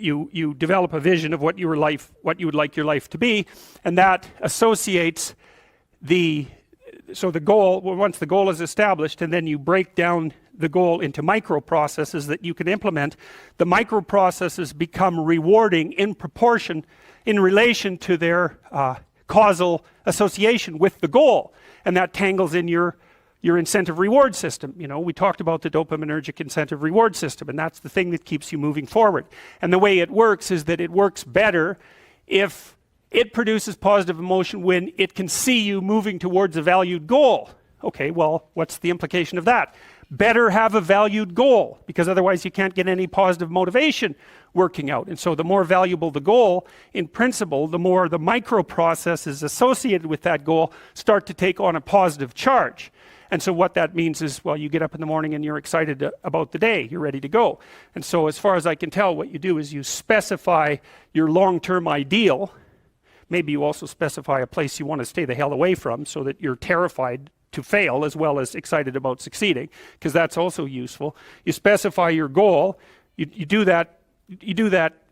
you develop a vision of what you would like your life to be, and that associates the goal. Well, once the goal is established, and then you break down the goal into micro processes that you can implement. The micro processes become rewarding in proportion, in relation to their causal association with the goal, and that tangles in your incentive reward system. You know, we talked about the dopaminergic incentive reward system, and that's the thing that keeps you moving forward. And the way it works is that it works better if it produces positive emotion when it can see you moving towards a valued goal. Okay, well, what's the implication of that? Better have a valued goal, because otherwise you can't get any positive motivation working out. And so the more valuable the goal, in principle, the more the micro processes associated with that goal start to take on a positive charge. And so what that means is, well, you get up in the morning and you're excited about the day, you're ready to go. And so as far as I can tell, what you do is you specify your long-term ideal. Maybe you also specify a place you want to stay the hell away from, so that you're terrified to fail as well as excited about succeeding, because that's also useful. You specify your goal. You do that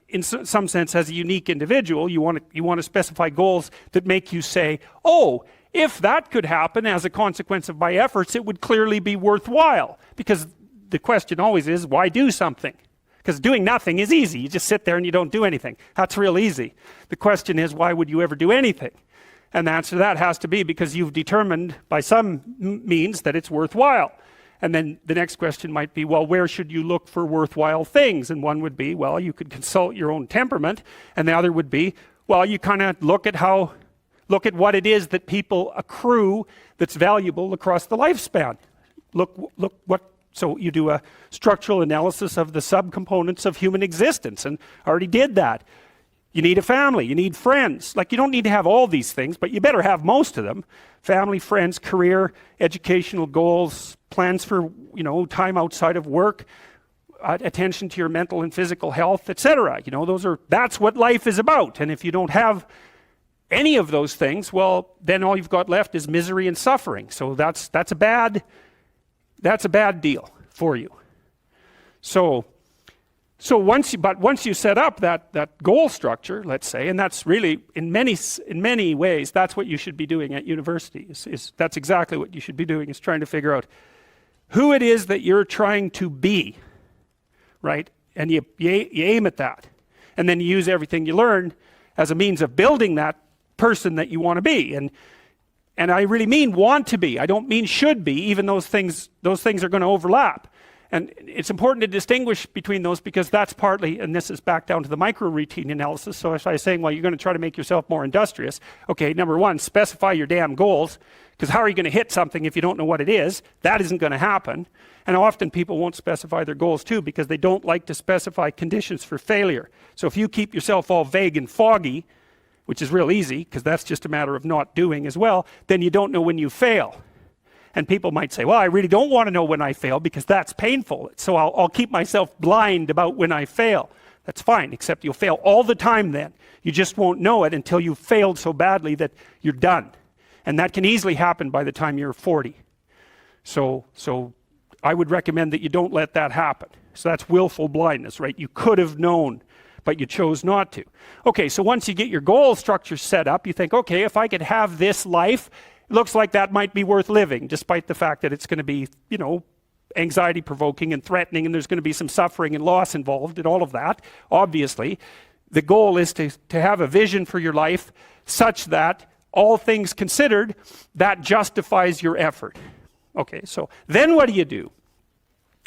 in some sense as a unique individual. You want to specify goals that make you say, oh, if that could happen as a consequence of my efforts, it would clearly be worthwhile. Because the question always is, why do something? Because doing nothing is easy. You just sit there and you don't do anything. That's real easy. The question is, why would you ever do anything? And the answer to that has to be because you've determined by some means that it's worthwhile. And then the next question might be, well, where should you look for worthwhile things? And one would be, well, you could consult your own temperament. And the other would be, well, you kind of look at what it is that people accrue that's valuable across the lifespan. So you do a structural analysis of the subcomponents of human existence, and I already did that. You need a family, you need friends. Like, you don't need to have all these things, but you better have most of them. Family, friends, career, educational goals, plans for, you know, time outside of work, attention to your mental and physical health, etc. You know, that's what life is about. And if you don't have any of those things, well, then all you've got left is misery and suffering. So that's a bad deal for you. So once you set up that goal structure, let's say, and that's really in many ways that's what you should be doing at university. That's exactly what you should be doing, is trying to figure out who it is that you're trying to be, right? And you aim at that, and then you use everything you learn as a means of building that person that you want to be. And I really mean want to be. I don't mean should be, even those things are going to overlap. And it's important to distinguish between those, because that's partly, and this is back down to the micro routine analysis. So if I was saying, well, you're going to try to make yourself more industrious. Okay, number one, specify your damn goals, because how are you going to hit something if you don't know what it is? That isn't going to happen. And often people won't specify their goals too, because they don't like to specify conditions for failure. So if you keep yourself all vague and foggy, which is real easy, because that's just a matter of not doing as well, then you don't know when you fail. And people might say, well, I really don't want to know when I fail because that's painful. So I'll keep myself blind about when I fail. That's fine, except you'll fail all the time then. You just won't know it until you've failed so badly that you're done. And that can easily happen by the time you're 40. So I would recommend that you don't let that happen. So that's willful blindness, right? You could have known, but you chose not to. Okay, so once you get your goal structure set up, you think, okay, if I could have this life, it looks like that might be worth living, despite the fact that it's going to be, you know, anxiety provoking and threatening, and there's going to be some suffering and loss involved in all of that. Obviously, the goal is to have a vision for your life such that, all things considered, that justifies your effort. Okay, so then what do?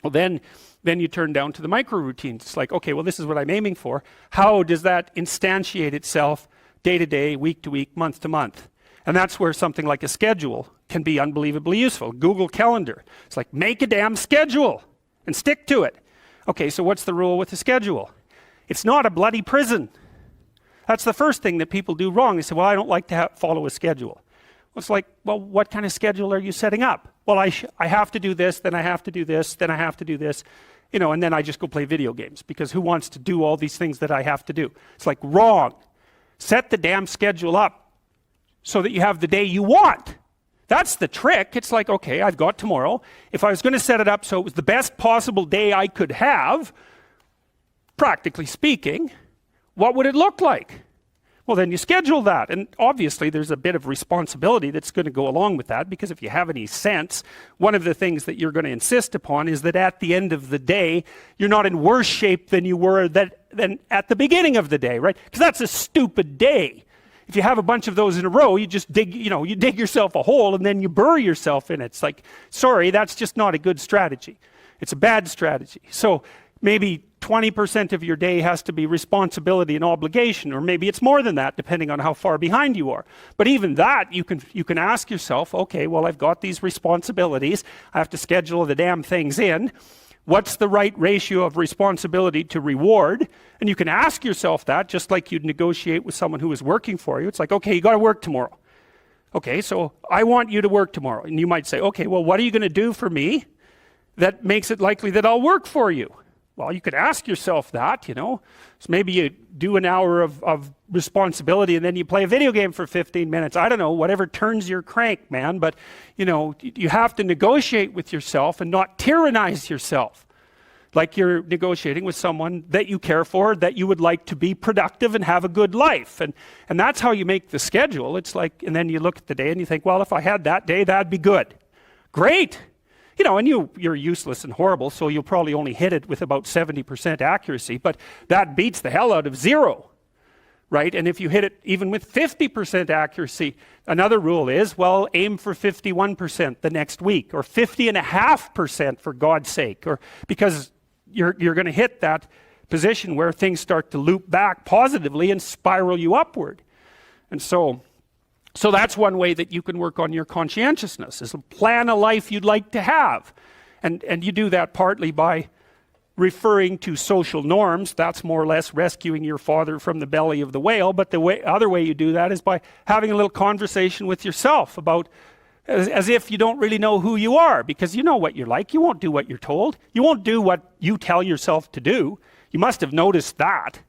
Well, then you turn down to the micro routines. It's like, okay, well, this is what I'm aiming for. How does that instantiate itself day to day, week to week, month to month? And that's where something like a schedule can be unbelievably useful. Google Calendar. It's like, make a damn schedule and stick to it. Okay, so what's the rule with the schedule? It's not a bloody prison. That's the first thing that people do wrong. They say, well, I don't like to follow a schedule. Well, it's like, well, what kind of schedule are you setting up? Well, I have to do this, then I have to do this, then I have to do this. You know, and then I just go play video games, because who wants to do all these things that I have to do? It's like, wrong. Set the damn schedule up so that you have the day you want. That's the trick. It's like, okay, I've got tomorrow. If I was going to set it up so it was the best possible day I could have, practically speaking, what would it look like? Well, then you schedule that. And obviously there's a bit of responsibility that's going to go along with that, because if you have any sense, one of the things that you're going to insist upon is that at the end of the day, you're not in worse shape than you were than at the beginning of the day, right? Because that's a stupid day. If you have a bunch of those in a row, you just dig, you dig yourself a hole and then you bury yourself in it. It's like, sorry, that's just not a good strategy. It's a bad strategy. So maybe 20% of your day has to be responsibility and obligation, or maybe it's more than that, depending on how far behind you are. But even that, you can ask yourself, okay, well, I've got these responsibilities. I have to schedule the damn things in. What's the right ratio of responsibility to reward? And you can ask yourself that, just like you'd negotiate with someone who is working for you. It's like, okay, you got to work tomorrow. Okay, so I want you to work tomorrow. And you might say, okay, well, what are you going to do for me that makes it likely that I'll work for you? Well, you could ask yourself that, So maybe you do an hour of responsibility and then you play a video game for 15 minutes. I don't know, whatever turns your crank, man. But, you have to negotiate with yourself and not tyrannize yourself. Like you're negotiating with someone that you care for, that you would like to be productive and have a good life. And that's how you make the schedule. It's like, and then you look at the day and you think, well, if I had that day, that'd be good. Great. And you're useless and horrible, so you'll probably only hit it with about 70% accuracy, but that beats the hell out of 0, right? And if you hit it even with 50% accuracy, another rule is, well, aim for 51% the next week, or 50.5% for God's sake, or because you're going to hit that position where things start to loop back positively and spiral you upward. And so that's one way that you can work on your conscientiousness, is plan a life you'd like to have. And you do that partly by referring to social norms. That's more or less rescuing your father from the belly of the whale. But the other way you do that is by having a little conversation with yourself about, as if you don't really know who you are, because you know what you're like. You won't do what you're told. You won't do what you tell yourself to do. You must have noticed that.